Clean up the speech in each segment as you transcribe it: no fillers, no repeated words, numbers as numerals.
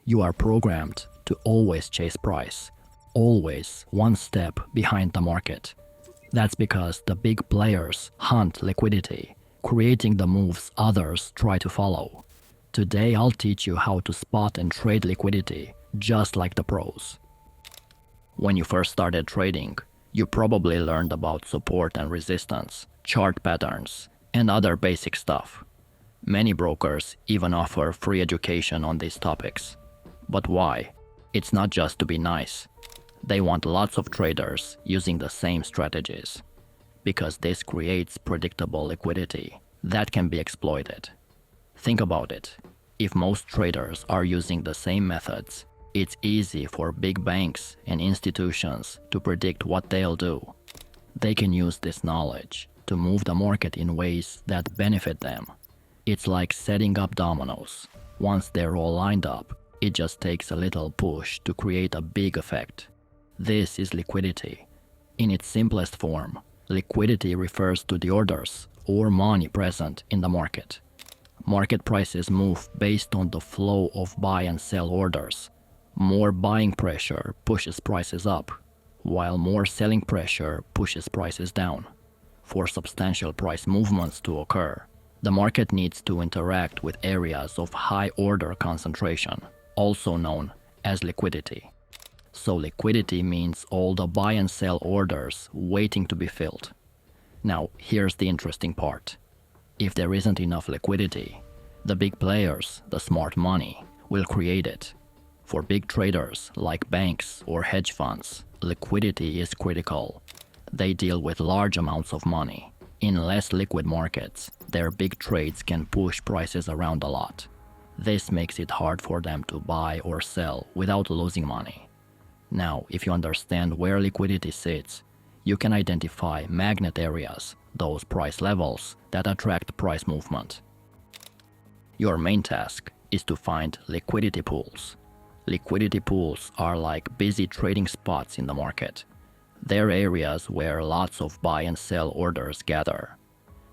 You are programmed to always chase price, always one step behind the market. That's because the big players hunt liquidity, creating the moves others try to follow. Today I'll teach you how to spot and trade liquidity just like the pros. When you first started trading, you probably learned about support and resistance, chart patterns, and other basic stuff. Many brokers even offer free education on these topics. But why? It's not just to be nice. They want lots of traders using the same strategies. Because this creates predictable liquidity that can be exploited. Think about it. If most traders are using the same methods, it's easy for big banks and institutions to predict what they'll do. They can use this knowledge to move the market in ways that benefit them. It's like setting up dominoes. Once they're all lined up, it just takes a little push to create a big effect. This is liquidity. In its simplest form, liquidity refers to the orders or money present in the market. Market prices move based on the flow of buy and sell orders. More buying pressure pushes prices up, while more selling pressure pushes prices down. For substantial price movements to occur, the market needs to interact with areas of high order concentration, also known as liquidity. So liquidity means all the buy and sell orders waiting to be filled. Now, here's the interesting part. If there isn't enough liquidity, the big players, the smart money, will create it. For big traders like banks or hedge funds, liquidity is critical. They deal with large amounts of money. In less liquid markets, their big trades can push prices around a lot. This makes it hard for them to buy or sell without losing money. Now, if you understand where liquidity sits, you can identify magnet areas, those price levels that attract price movement. Your main task is to find liquidity pools. Liquidity pools are like busy trading spots in the market. They're areas where lots of buy and sell orders gather,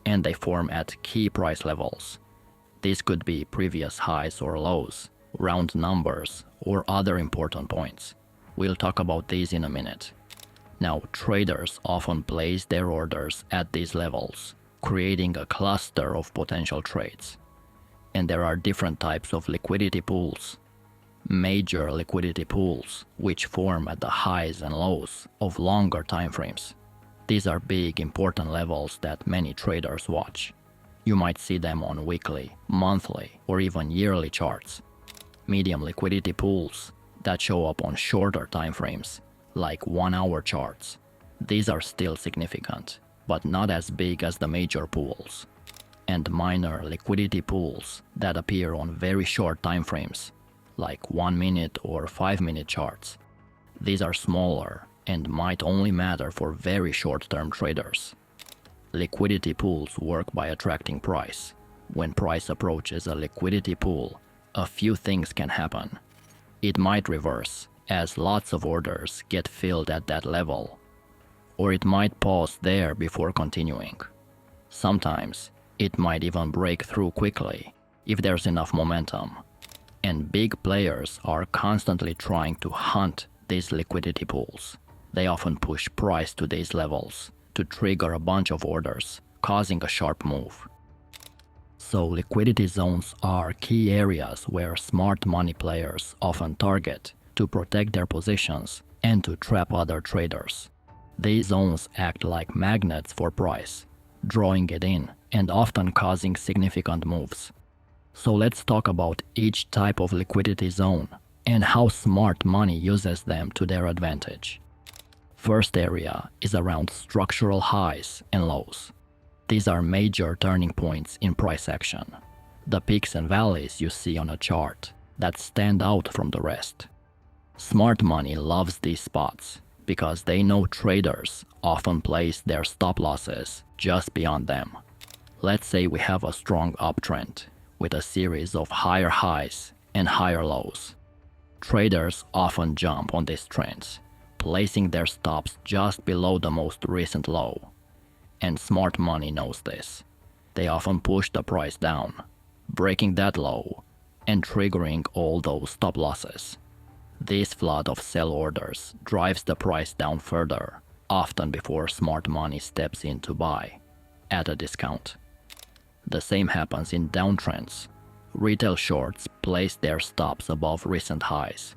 and they form at key price levels. These could be previous highs or lows, round numbers, or other important points. We'll talk about these in a minute. Now, traders often place their orders at these levels, creating a cluster of potential trades. And there are different types of liquidity pools. Major liquidity pools, which form at the highs and lows of longer time frames. These are big, important levels that many traders watch. You might see them on weekly, monthly, or even yearly charts. Medium liquidity pools that show up on shorter time frames, like 1-hour charts. These are still significant, but not as big as the major pools. And minor liquidity pools that appear on very short time frames, like 1-minute or 5-minute charts. These are smaller and might only matter for very short-term traders. Liquidity pools work by attracting price. When price approaches a liquidity pool, a few things can happen. It might reverse, as lots of orders get filled at that level, or it might pause there before continuing. Sometimes, it might even break through quickly if there's enough momentum. And big players are constantly trying to hunt these liquidity pools. They often push price to these levels to trigger a bunch of orders, causing a sharp move. So liquidity zones are key areas where smart money players often target to protect their positions and to trap other traders. These zones act like magnets for price, drawing it in and often causing significant moves. So let's talk about each type of liquidity zone and how smart money uses them to their advantage. First area is around structural highs and lows. These are major turning points in price action. The peaks and valleys you see on a chart that stand out from the rest. Smart money loves these spots because they know traders often place their stop losses just beyond them. Let's say we have a strong uptrend with a series of higher highs and higher lows. Traders often jump on these trends, placing their stops just below the most recent low. And smart money knows this. They often push the price down, breaking that low, and triggering all those stop losses. This flood of sell orders drives the price down further, often before smart money steps in to buy, at a discount. The same happens in downtrends. Retail shorts place their stops above recent highs.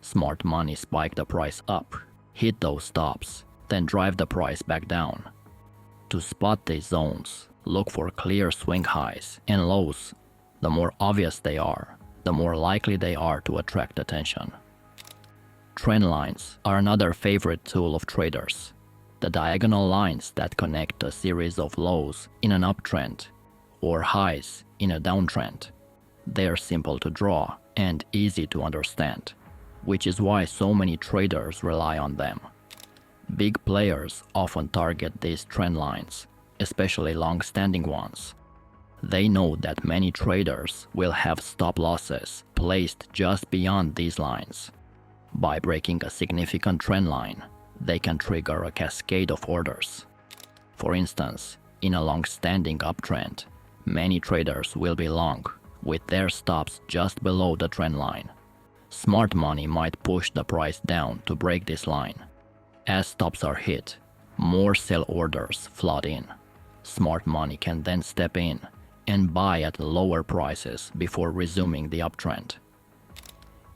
Smart money spike the price up, hit those stops, then drive the price back down. To spot these zones, look for clear swing highs and lows. The more obvious they are, the more likely they are to attract attention. Trend lines are another favorite tool of traders. The diagonal lines that connect a series of lows in an uptrend or highs in a downtrend. They're simple to draw and easy to understand, which is why so many traders rely on them. Big players often target these trend lines, especially long-standing ones. They know that many traders will have stop losses placed just beyond these lines. By breaking a significant trend line, they can trigger a cascade of orders. For instance, in a long-standing uptrend, many traders will be long, with their stops just below the trend line. Smart money might push the price down to break this line. As stops are hit, more sell orders flood in. Smart money can then step in and buy at lower prices before resuming the uptrend.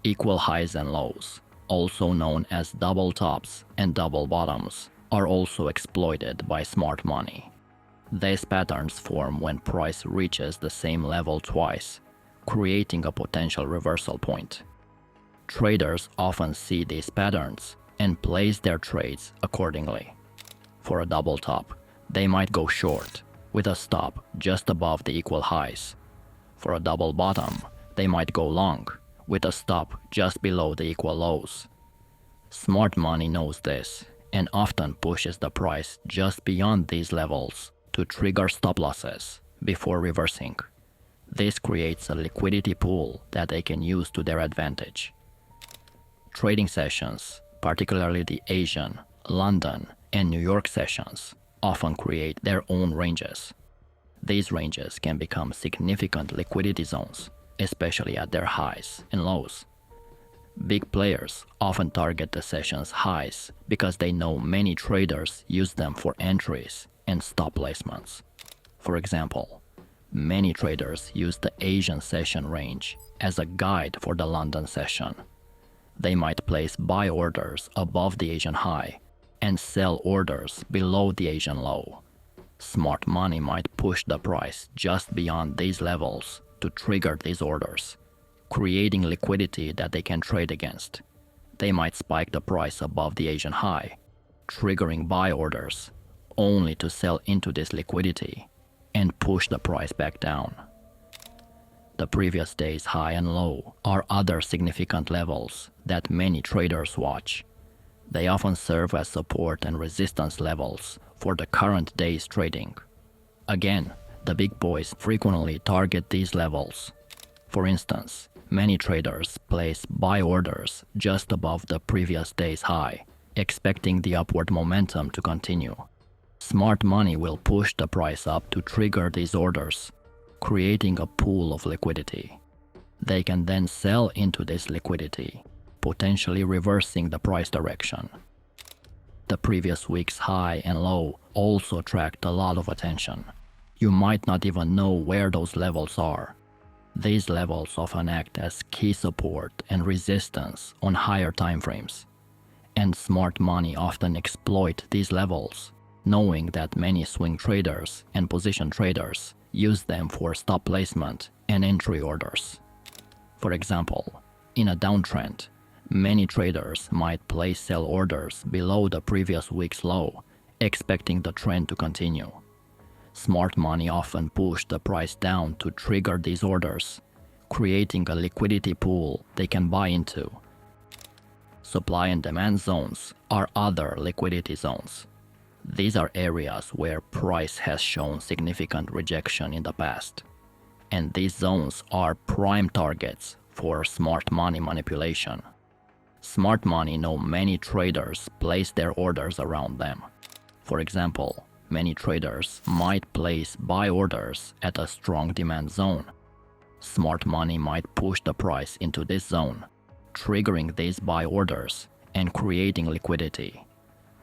Equal highs and lows, also known as double tops and double bottoms, are also exploited by smart money. These patterns form when price reaches the same level twice, creating a potential reversal point. Traders often see these patterns and place their trades accordingly. For a double top, they might go short, with a stop just above the equal highs. For a double bottom, they might go long, with a stop just below the equal lows. Smart money knows this and often pushes the price just beyond these levels to trigger stop losses before reversing. This creates a liquidity pool that they can use to their advantage. Trading sessions, particularly the Asian, London, and New York sessions, often create their own ranges. These ranges can become significant liquidity zones, especially at their highs and lows. Big players often target the session's highs because they know many traders use them for entries and stop placements. For example, many traders use the Asian session range as a guide for the London session. They might place buy orders above the Asian high and sell orders below the Asian low. Smart money might push the price just beyond these levels to trigger these orders, creating liquidity that they can trade against. They might spike the price above the Asian high, triggering buy orders, only to sell into this liquidity and push the price back down. The previous day's high and low are other significant levels that many traders watch. They often serve as support and resistance levels for the current day's trading. Again, the big boys frequently target these levels. For instance, many traders place buy orders just above the previous day's high, expecting the upward momentum to continue. Smart money will push the price up to trigger these orders, creating a pool of liquidity. They can then sell into this liquidity, potentially reversing the price direction. The previous week's high and low also attract a lot of attention. You might not even know where those levels are. These levels often act as key support and resistance on higher timeframes. And smart money often exploit these levels, knowing that many swing traders and position traders use them for stop placement and entry orders. For example, in a downtrend, many traders might place sell orders below the previous week's low, expecting the trend to continue. Smart money often push the price down to trigger these orders, creating a liquidity pool they can buy into. Supply and demand zones are other liquidity zones. These are areas where price has shown significant rejection in the past, and these zones are prime targets for smart money manipulation. Smart money know many traders place their orders around them. For example, many traders might place buy orders at a strong demand zone. Smart money might push the price into this zone, triggering these buy orders and creating liquidity.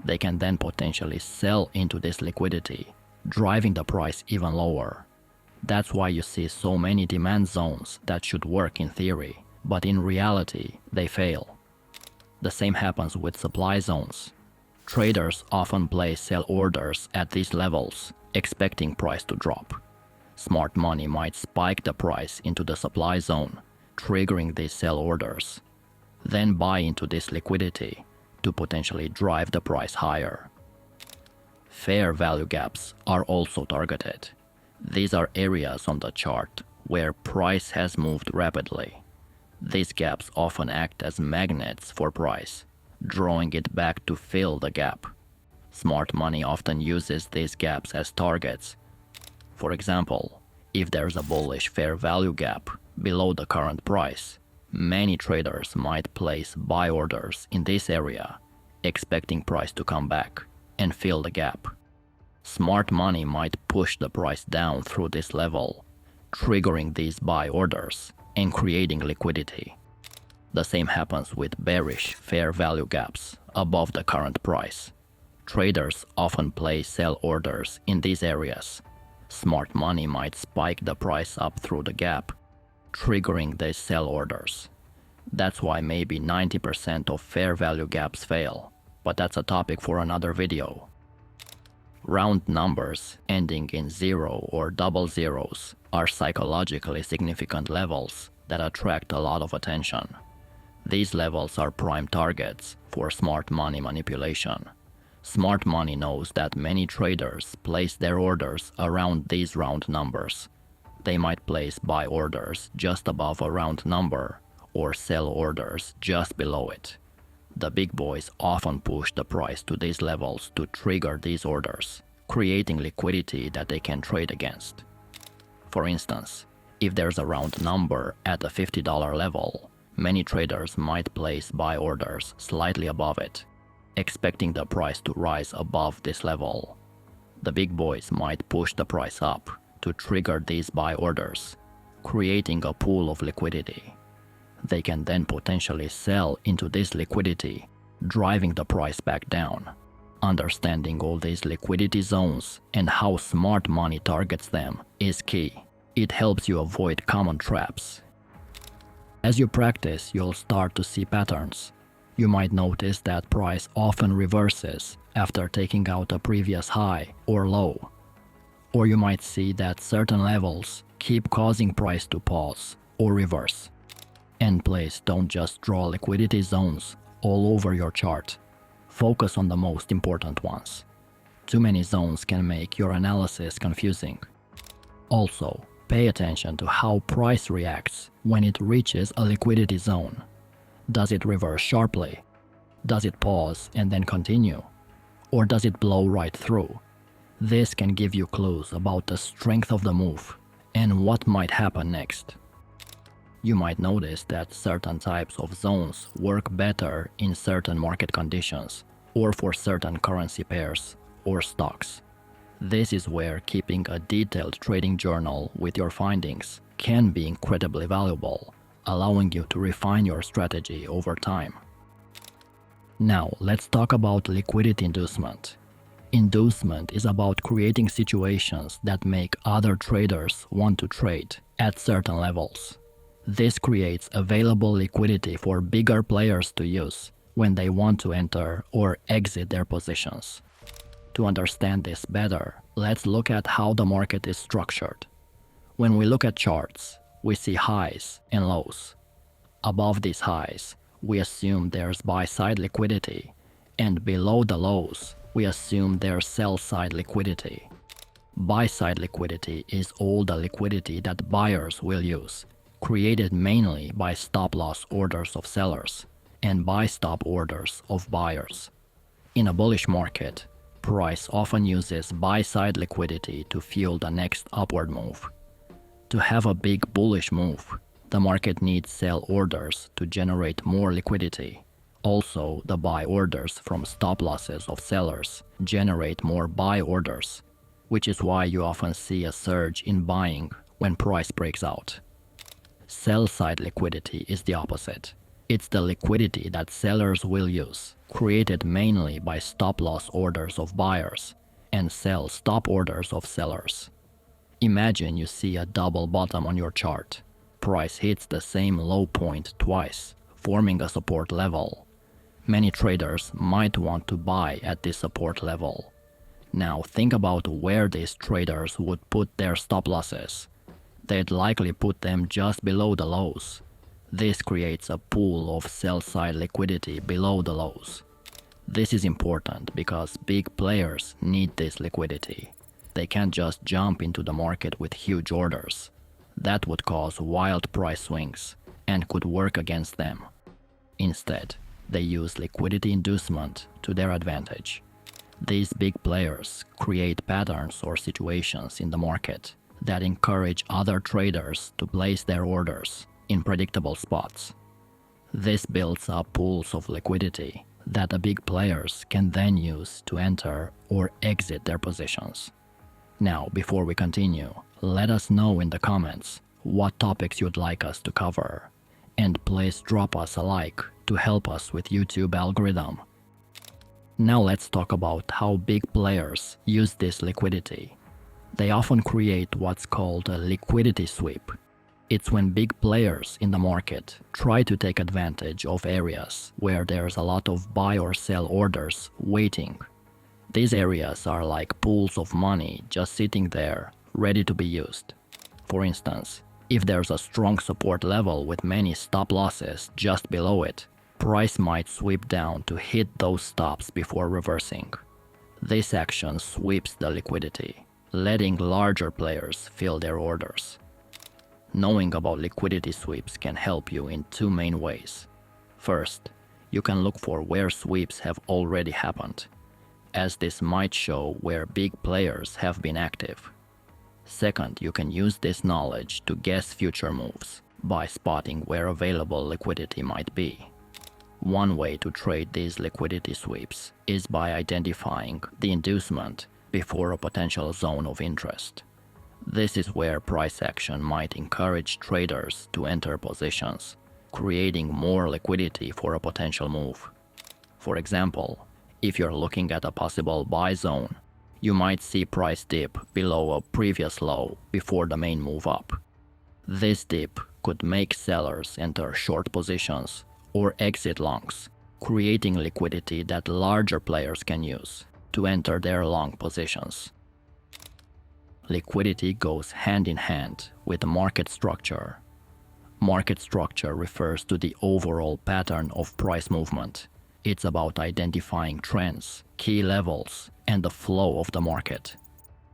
They can then potentially sell into this liquidity, driving the price even lower. That's why you see so many demand zones that should work in theory, but in reality, they fail. The same happens with supply zones. Traders often place sell orders at these levels, expecting price to drop. Smart money might spike the price into the supply zone, triggering these sell orders, then buy into this liquidity to potentially drive the price higher. Fair value gaps are also targeted. These are areas on the chart where price has moved rapidly. These gaps often act as magnets for price, drawing it back to fill the gap. Smart money often uses these gaps as targets. For example, if there's a bullish fair value gap below the current price, many traders might place buy orders in this area, expecting price to come back and fill the gap. Smart money might push the price down through this level, triggering these buy orders and creating liquidity. The same happens with bearish fair value gaps above the current price. Traders often place sell orders in these areas. Smart money might spike the price up through the gap, triggering these sell orders. That's why maybe 90% of fair value gaps fail, but that's a topic for another video. Round numbers ending in 0 or double zeros are psychologically significant levels that attract a lot of attention. These levels are prime targets for smart money manipulation. Smart money knows that many traders place their orders around these round numbers. They might place buy orders just above a round number or sell orders just below it. The big boys often push the price to these levels to trigger these orders, creating liquidity that they can trade against. For instance, if there's a round number at a $50 level, many traders might place buy orders slightly above it, expecting the price to rise above this level. The big boys might push the price up to trigger these buy orders, creating a pool of liquidity. They can then potentially sell into this liquidity, driving the price back down. Understanding all these liquidity zones and how smart money targets them is key. It helps you avoid common traps. As you practice, you'll start to see patterns. You might notice that price often reverses after taking out a previous high or low. Or you might see that certain levels keep causing price to pause or reverse. And please don't just draw liquidity zones all over your chart. Focus on the most important ones. Too many zones can make your analysis confusing. Also, pay attention to how price reacts when it reaches a liquidity zone. Does it reverse sharply? Does it pause and then continue? Or does it blow right through? This can give you clues about the strength of the move and what might happen next. You might notice that certain types of zones work better in certain market conditions or for certain currency pairs or stocks. This is where keeping a detailed trading journal with your findings can be incredibly valuable, allowing you to refine your strategy over time. Now, let's talk about liquidity inducement. Inducement is about creating situations that make other traders want to trade at certain levels. This creates available liquidity for bigger players to use when they want to enter or exit their positions. To understand this better, let's look at how the market is structured. When we look at charts, we see highs and lows. Above these highs, we assume there's buy-side liquidity, and below the lows, we assume there's sell-side liquidity. Buy-side liquidity is all the liquidity that buyers will use, created mainly by stop-loss orders of sellers and buy-stop orders of buyers. In a bullish market, price often uses buy-side liquidity to fuel the next upward move. To have a big bullish move, the market needs sell orders to generate more liquidity. Also, the buy orders from stop losses of sellers generate more buy orders, which is why you often see a surge in buying when price breaks out. Sell-side liquidity is the opposite. It's the liquidity that sellers will use, created mainly by stop-loss orders of buyers and sell stop orders of sellers. Imagine you see a double bottom on your chart. Price hits the same low point twice, forming a support level. Many traders might want to buy at this support level. Now think about where these traders would put their stop losses. They'd likely put them just below the lows. This creates a pool of sell-side liquidity below the lows. This is important because big players need this liquidity. They can't just jump into the market with huge orders. That would cause wild price swings and could work against them. Instead, they use liquidity inducement to their advantage. These big players create patterns or situations in the market that encourage other traders to place their orders in predictable spots. This builds up pools of liquidity that the big players can then use to enter or exit their positions. Now, before we continue, let us know in the comments what topics you'd like us to cover, and please drop us a like to help us with YouTube algorithm. Now let's talk about how big players use this liquidity. They often create what's called a liquidity sweep. It's when big players in the market try to take advantage of areas where there's a lot of buy or sell orders waiting. These areas are like pools of money just sitting there, ready to be used. For instance, if there's a strong support level with many stop losses just below it, price might sweep down to hit those stops before reversing. This action sweeps the liquidity, letting larger players fill their orders. Knowing about liquidity sweeps can help you in two main ways. First, you can look for where sweeps have already happened, as this might show where big players have been active. Second, you can use this knowledge to guess future moves by spotting where available liquidity might be. One way to trade these liquidity sweeps is by identifying the inducement before a potential zone of interest. This is where price action might encourage traders to enter positions, creating more liquidity for a potential move. For example, if you're looking at a possible buy zone, you might see price dip below a previous low before the main move up. This dip could make sellers enter short positions or exit longs, creating liquidity that larger players can use to enter their long positions. Liquidity goes hand in hand with market structure. Market structure refers to the overall pattern of price movement. It's about identifying trends, key levels, and the flow of the market.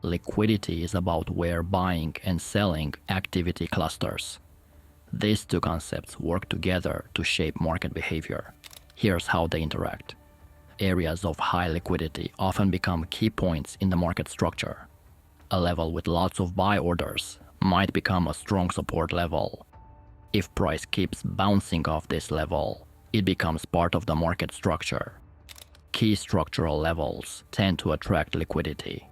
Liquidity is about where buying and selling activity clusters. These two concepts work together to shape market behavior. Here's how they interact. Areas of high liquidity often become key points in the market structure. A level with lots of buy orders might become a strong support level. If price keeps bouncing off this level, it becomes part of the market structure. Key structural levels tend to attract liquidity.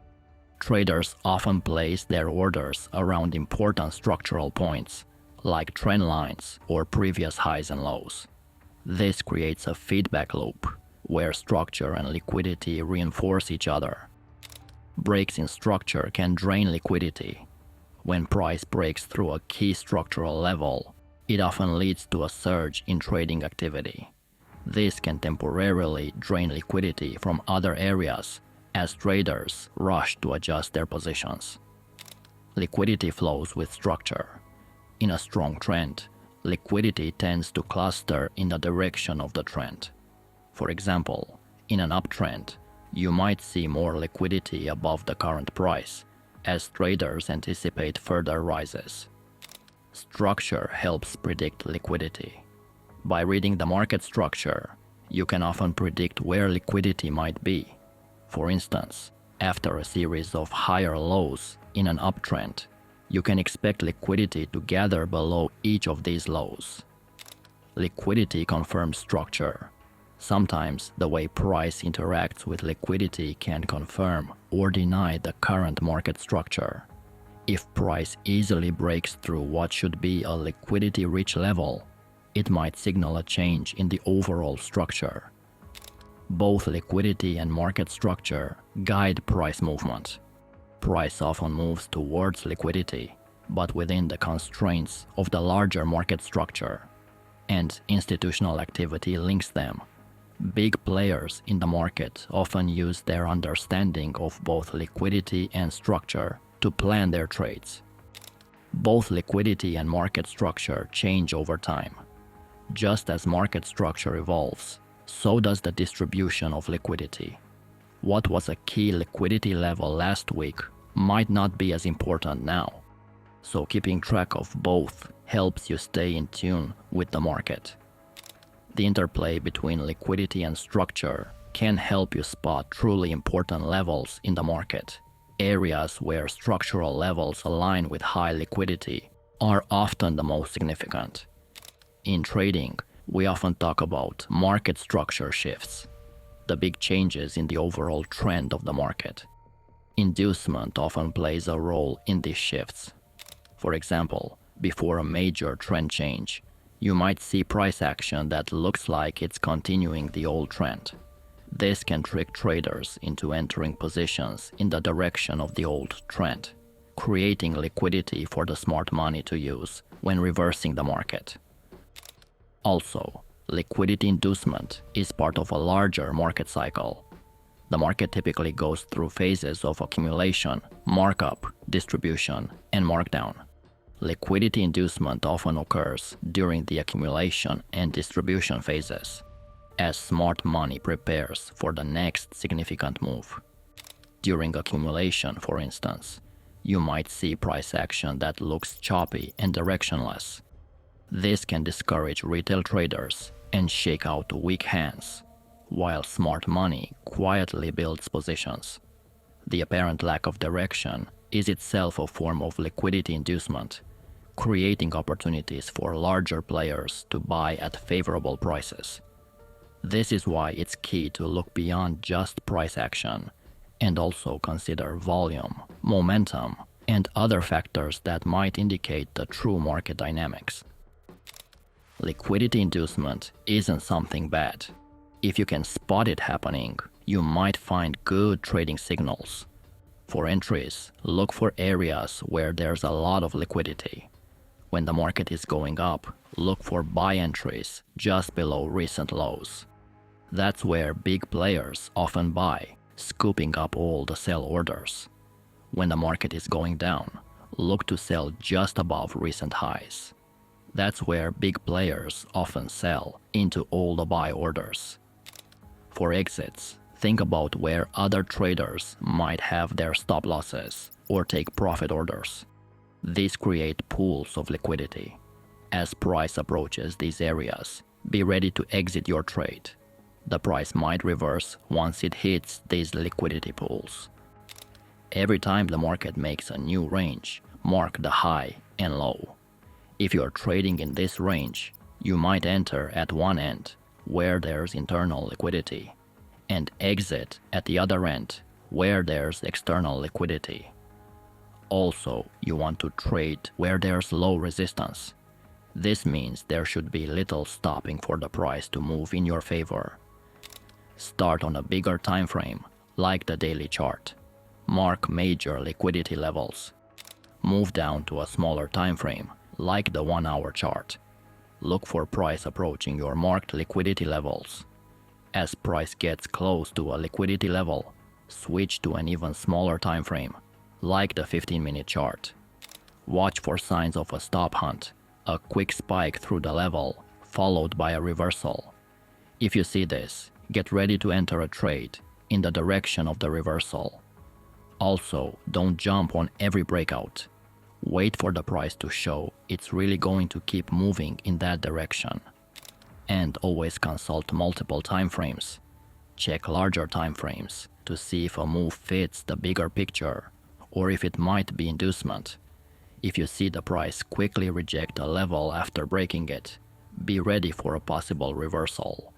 Traders often place their orders around important structural points, like trend lines or previous highs and lows. This creates a feedback loop where structure and liquidity reinforce each other. Breaks in structure can drain liquidity. When price breaks through a key structural level, it often leads to a surge in trading activity. This can temporarily drain liquidity from other areas as traders rush to adjust their positions. Liquidity flows with structure. In a strong trend, liquidity tends to cluster in the direction of the trend. For example, in an uptrend, you might see more liquidity above the current price as traders anticipate further rises. Structure helps predict liquidity. By reading the market structure, you can often predict where liquidity might be. For instance, after a series of higher lows in an uptrend, you can expect liquidity to gather below each of these lows. Liquidity confirms structure. Sometimes the way price interacts with liquidity can confirm or deny the current market structure. If price easily breaks through what should be a liquidity-rich level, it might signal a change in the overall structure. Both liquidity and market structure guide price movement. Price often moves towards liquidity, but within the constraints of the larger market structure, and institutional activity links them. Big players in the market often use their understanding of both liquidity and structure to plan their trades. Both liquidity and market structure change over time. Just as market structure evolves, so does the distribution of liquidity. What was a key liquidity level last week might not be as important now. So keeping track of both helps you stay in tune with the market. The interplay between liquidity and structure can help you spot truly important levels in the market. Areas where structural levels align with high liquidity are often the most significant. In trading, we often talk about market structure shifts, the big changes in the overall trend of the market. Inducement often plays a role in these shifts. For example, before a major trend change, you might see price action that looks like it's continuing the old trend. This can trick traders into entering positions in the direction of the old trend, creating liquidity for the smart money to use when reversing the market. Also, liquidity inducement is part of a larger market cycle. The market typically goes through phases of accumulation, markup, distribution, and markdown. Liquidity inducement often occurs during the accumulation and distribution phases, as smart money prepares for the next significant move. During accumulation, for instance, you might see price action that looks choppy and directionless. This can discourage retail traders and shake out weak hands, while smart money quietly builds positions. The apparent lack of direction is itself a form of liquidity inducement, creating opportunities for larger players to buy at favorable prices. This is why it's key to look beyond just price action and also consider volume, momentum, and other factors that might indicate the true market dynamics. Liquidity inducement isn't something bad. If you can spot it happening, you might find good trading signals. For entries, look for areas where there's a lot of liquidity. When the market is going up, look for buy entries just below recent lows. That's where big players often buy, scooping up all the sell orders. When the market is going down, look to sell just above recent highs. That's where big players often sell into all the buy orders. For exits, think about where other traders might have their stop losses or take profit orders. These create pools of liquidity. As price approaches these areas, be ready to exit your trade. The price might reverse once it hits these liquidity pools. Every time the market makes a new range, mark the high and low. If you are trading in this range, you might enter at one end, where there's internal liquidity, and exit at the other end, where there's external liquidity. Also, you want to trade where there's low resistance. This means there should be little stopping for the price to move in your favor. Start on a bigger time frame, like the daily chart. Mark major liquidity levels. Move down to a smaller time frame, like the 1-hour chart. Look for price approaching your marked liquidity levels. As price gets close to a liquidity level, switch to an even smaller time frame, like the 15-minute chart. Watch for signs of a stop hunt, a quick spike through the level, followed by a reversal. If you see this, get ready to enter a trade in the direction of the reversal. Also, don't jump on every breakout. Wait for the price to show it's really going to keep moving in that direction. And always consult multiple time frames. Check larger time frames to see if a move fits the bigger picture or if it might be inducement. If you see the price quickly reject a level after breaking it, be ready for a possible reversal.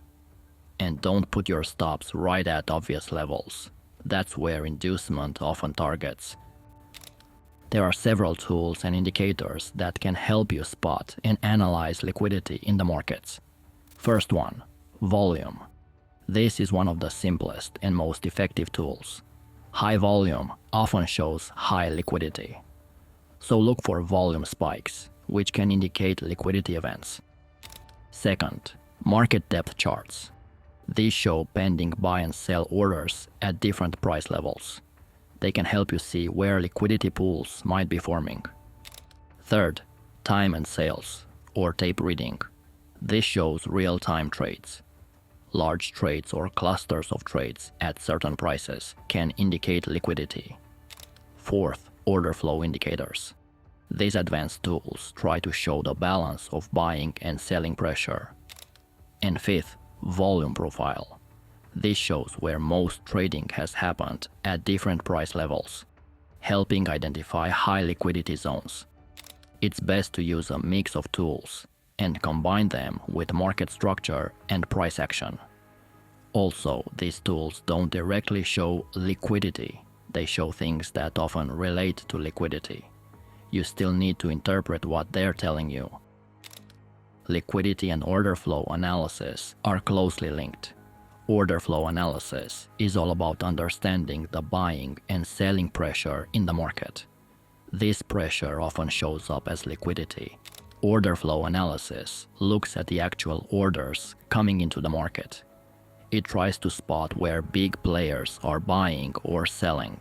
And don't put your stops right at obvious levels. That's where inducement often targets. There are several tools and indicators that can help you spot and analyze liquidity in the markets. First one, volume. This is one of the simplest and most effective tools. High volume often shows high liquidity. So look for volume spikes, which can indicate liquidity events. Second, market depth charts. These show pending buy and sell orders at different price levels. They can help you see where liquidity pools might be forming. Third, time and sales, or tape reading. This shows real-time trades. Large trades or clusters of trades at certain prices can indicate liquidity. Fourth, order flow indicators. These advanced tools try to show the balance of buying and selling pressure. And fifth, volume profile. This shows where most trading has happened at different price levels, helping identify high liquidity zones. It's best to use a mix of tools and combine them with market structure and price action. Also, these tools don't directly show liquidity. They show things that often relate to liquidity. You still need to interpret what they're telling you. Liquidity and order flow analysis are closely linked. Order flow analysis is all about understanding the buying and selling pressure in the market. This pressure often shows up as liquidity. Order flow analysis looks at the actual orders coming into the market. It tries to spot where big players are buying or selling.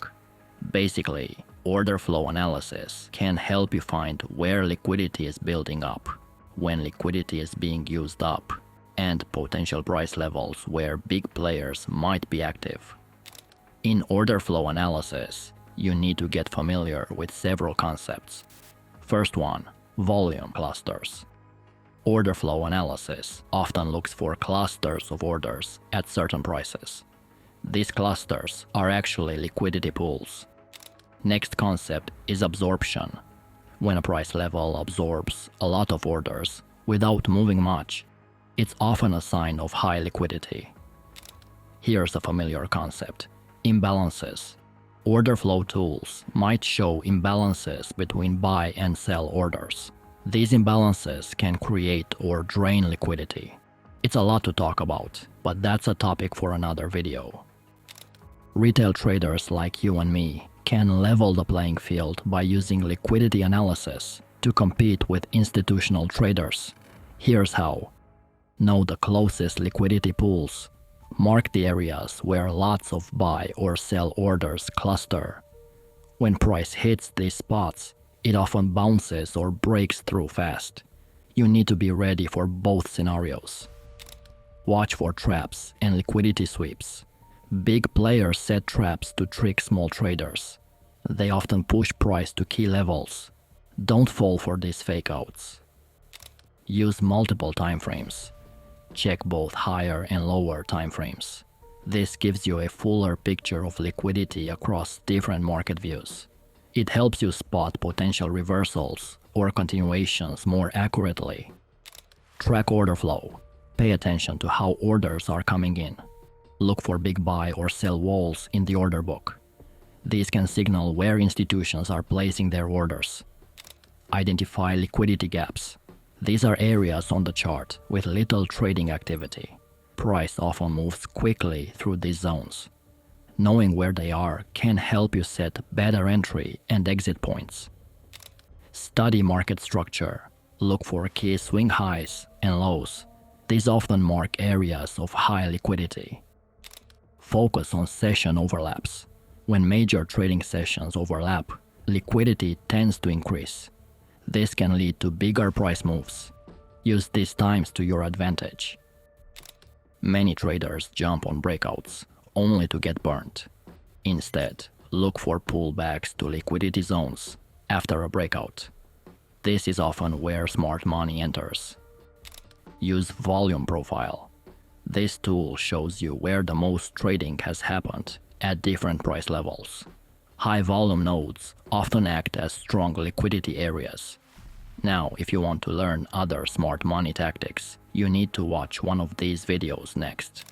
Basically, order flow analysis can help you find where liquidity is building up, when liquidity is being used up, and potential price levels where big players might be active. In order flow analysis, you need to get familiar with several concepts. First one, volume clusters. Order flow analysis often looks for clusters of orders at certain prices. These clusters are actually liquidity pools. Next concept is absorption. When a price level absorbs a lot of orders without moving much, it's often a sign of high liquidity. Here's a familiar concept, imbalances. Order flow tools might show imbalances between buy and sell orders. These imbalances can create or drain liquidity. It's a lot to talk about, but that's a topic for another video. Retail traders like you and me can level the playing field by using liquidity analysis to compete with institutional traders. Here's how. Know the closest liquidity pools. Mark the areas where lots of buy or sell orders cluster. When price hits these spots, it often bounces or breaks through fast. You need to be ready for both scenarios. Watch for traps and liquidity sweeps. Big players set traps to trick small traders. They often push price to key levels. Don't fall for these fakeouts. Use multiple timeframes. Check both higher and lower timeframes. This gives you a fuller picture of liquidity across different market views. It helps you spot potential reversals or continuations more accurately. Track order flow. Pay attention to how orders are coming in. Look for big buy or sell walls in the order book. These can signal where institutions are placing their orders. Identify liquidity gaps. These are areas on the chart with little trading activity. Price often moves quickly through these zones. Knowing where they are can help you set better entry and exit points. Study market structure. Look for key swing highs and lows. These often mark areas of high liquidity. Focus on session overlaps. When major trading sessions overlap, liquidity tends to increase. This can lead to bigger price moves. Use these times to your advantage. Many traders jump on breakouts only to get burnt. Instead, look for pullbacks to liquidity zones after a breakout. This is often where smart money enters. Use volume profile. This tool shows you where the most trading has happened at different price levels. High volume nodes often act as strong liquidity areas. Now, if you want to learn other smart money tactics, you need to watch one of these videos next.